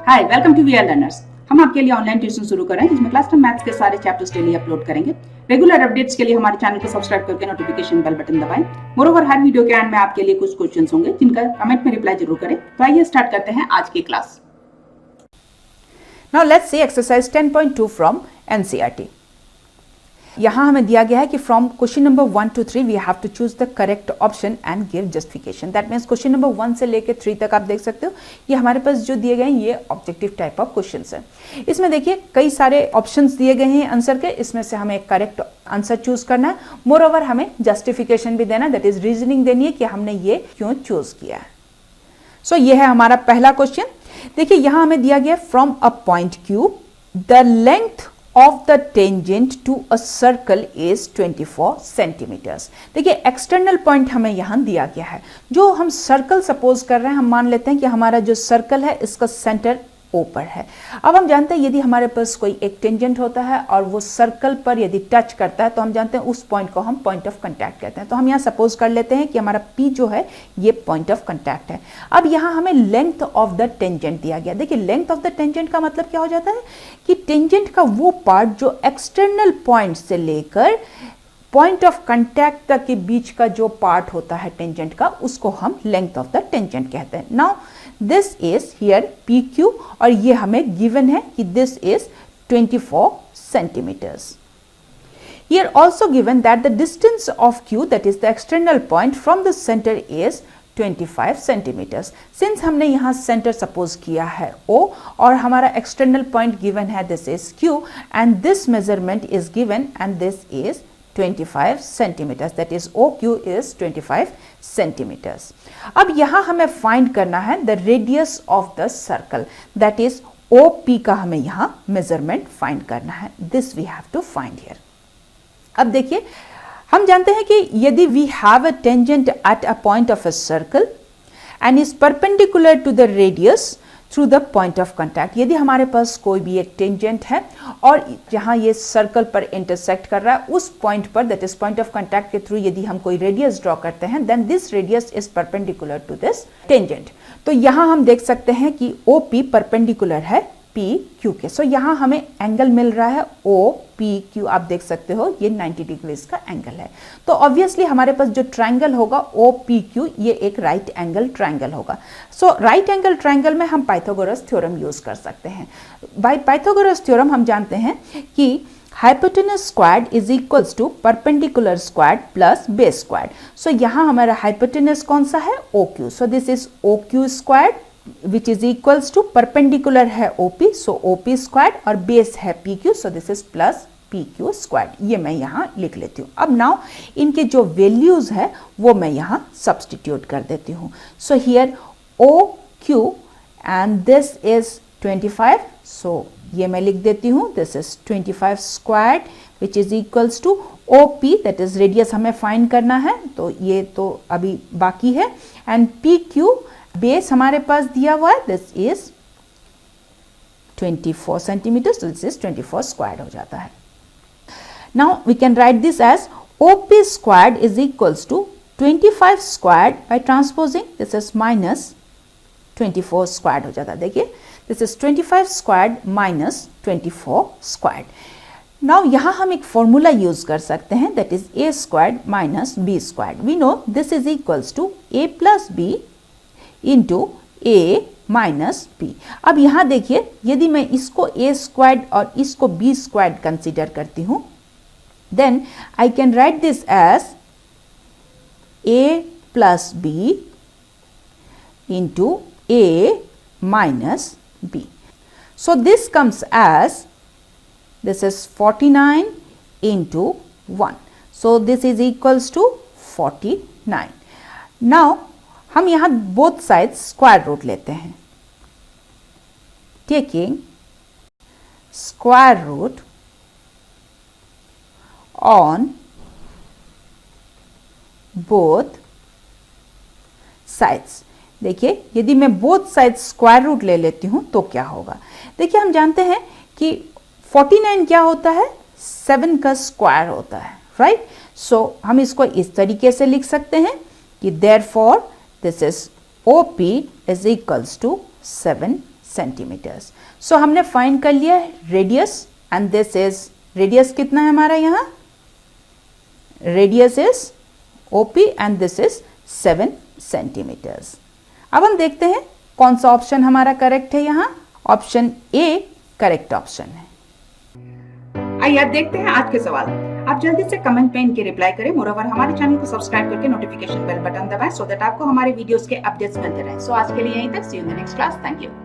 Hi, welcome to VRLearners। हम आपके लिए ऑनलाइन ट्यूशन शुरू कर रहे हैं जिसमें क्लास 10 मैथ्स के सारे चैप्टर्स डेली अपलोड करेंगे। रेगुलर अपडेट्स के लिए हमारे चैनल को सब्सक्राइब करके नोटिफिकेशन बेल बटन दबाएं। मोरोवर हर वीडियो के एंड में आपके लिए कुछ क्वेश्चंस होंगे जिनका कमेंट में रिप्लाई जरूर करें। तो आइए स्टार्ट करते हैं आज की class. Now let's see exercise 10.2 from NCERT. यहाँ हमें दिया गया है कि from question number 1 to 3 we have to choose the correct option and give justification. That means question number 1 से लेके 3 तक आप देख सकते हो। ये हमारे पास जो दिए गए हैं ये ऑब्जेक्टिव टाइप ऑफ क्वेश्चंस है। इसमें देखिए कई सारे ऑप्शंस दिए गए हैं आंसर के, इसमें से हमें एक करेक्ट आंसर चूज करना है। मोर ओवर हमें जस्टिफिकेशन भी देना है, दैट इज रीजनिंग देनी है कि हमने ये क्यों चूज किया है। सो ये है हमारा पहला क्वेश्चन। देखिए यहां हमें दिया गया from a point Q the length of the tangent to a circle is 24 centimetres. देखिए एक्सटर्नल पॉइंट हमें यहां दिया गया है। जो हम सर्कल सपोज कर रहे हैं, हम मान लेते हैं कि हमारा जो सर्कल है इसका सेंटर O पर है। अब हम जानते हैं यदि हमारे पास कोई एक टेंजेंट होता है और वो सर्कल पर यदि टच करता है तो हम जानते हैं उस पॉइंट को हम पॉइंट ऑफ कांटेक्ट कहते हैं। तो हम यहाँ सपोज कर लेते हैं कि हमारा P जो है ये पॉइंट ऑफ कांटेक्ट है। अब यहाँ हमें लेंथ ऑफ द टेंजेंट दिया गया। देखिए लेंथ ऑफ द टेंजेंट का मतलब क्या हो जाता है कि टेंजेंट का वो पार्ट जो एक्सटर्नल पॉइंट से लेकर पॉइंट ऑफ कांटेक्ट तक के बीच का जो पार्ट होता है टेंजेंट का, उसको हम लेंथ ऑफ द टेंजेंट कहते हैं। Now this is here PQ और ये हमें गिवन है कि this is 24 centimetres. Here also given that the distance of Q, that is the external point from the center, is 25 centimetres. Since हमने यहाँ centre suppose किया है O और हमारा एक्सटर्नल पॉइंट गिवन है this is Q and this measurement is given and this is 25 centimetres, that is OQ is 25 centimetres. अब यहाँ हमें फाइंड करना है the radius of the circle, that is OP का हमें यहाँ मेजरमेंट फाइंड करना है। This we have to find here. अब देखिए हम जानते हैं कि यदि we have a tangent at a point of a circle and is perpendicular to the radius through the point of contact, यदि हमारे पास कोई भी एक टेंजेंट है और जहां ये सर्कल पर इंटरसेक्ट कर रहा है उस पॉइंट पर, that is point of contact के थ्रू यदि हम कोई रेडियस ड्रॉ करते हैं then this radius is perpendicular to this tangent. तो यहां हम देख सकते हैं कि OP परपेंडिकुलर है PQ के। सो यहाँ हमें एंगल मिल रहा है OPQ, आप देख सकते हो ये 90 डिग्रीज का एंगल है। तो ऑब्वियसली हमारे पास जो ट्रायंगल होगा OPQ ये एक राइट एंगल ट्रायंगल होगा। सो राइट एंगल ट्रायंगल में हम पाइथागोरस थ्योरम यूज कर सकते हैं। बाय पाइथागोरस थ्योरम हम जानते हैं कि hypotenuse squared is equals to perpendicular squared plus base squared. So यहाँ हमारा हाइपोटेनस कौन सा है OQ। So this is OQ squared which is equals to perpendicular है OP, so OP squared और base है PQ, so this is plus PQ squared। ये मैं यहाँ लिख लेती हूँ। अब now इनके जो values है वो मैं यहाँ substitute कर देती हूँ। So here OQ and this is 25, so ये मैं लिख देती हूँ this is 25 squared which is equals to OP, that is radius हमें find करना है, तो ये तो अभी बाकी है, and PQ बेस हमारे पास दिया हुआ है दिस इज 24 सेंटीमीटर, तो दिस इज 24 स्क्वायर्ड हो जाता है। Now we can write this as OP squared is equals to 25 squared by transposing this is minus 24 squared हो जाता है। देखिए this is 25 squared minus 24 squared. Now यहाँ हम एक फॉर्मूला यूज कर सकते हैं that is A squared minus B squared. We know this is equals to A plus B into A minus B। अब यहाँ देखिए यदि मैं इसको A स्क्वायर्ड और इसको B स्क्वायर्ड कंसीडर करती हूँ then I can write this as A plus B into A minus B। So this comes as this is 49 into 1, so this is equals to 49। Now हम यहाँ both sides square root लेते हैं, taking square root on both sides. देखिए यदि मैं both sides square root ले लेती हूं तो क्या होगा। देखिए हम जानते हैं कि 49 क्या होता है, 7 का स्क्वायर होता है, राइट। सो हम इसको इस तरीके से लिख सकते हैं कि therefore this is OP is equals to 7 centimetres. So हमने फाइंड कर लिया radius and this is radius कितना है हमारा यहाँ, radius is OP and this is 7 centimetres. अब हम देखते हैं कौन सा ऑप्शन हमारा करेक्ट है। यहाँ ऑप्शन A करेक्ट ऑप्शन है। आइए अब देखते हैं आज के सवाल। आप जल्दी से कमेंट में इनके रिप्लाई करें। मोरओवर हमारे चैनल को सब्सक्राइब करके नोटिफिकेशन बेल बटन दबाएं सो दैट आपको हमारे वीडियोस के अपडेट्स मिलते रहें। सो आज के लिए यहीं तक। See you in the next class. Thank you.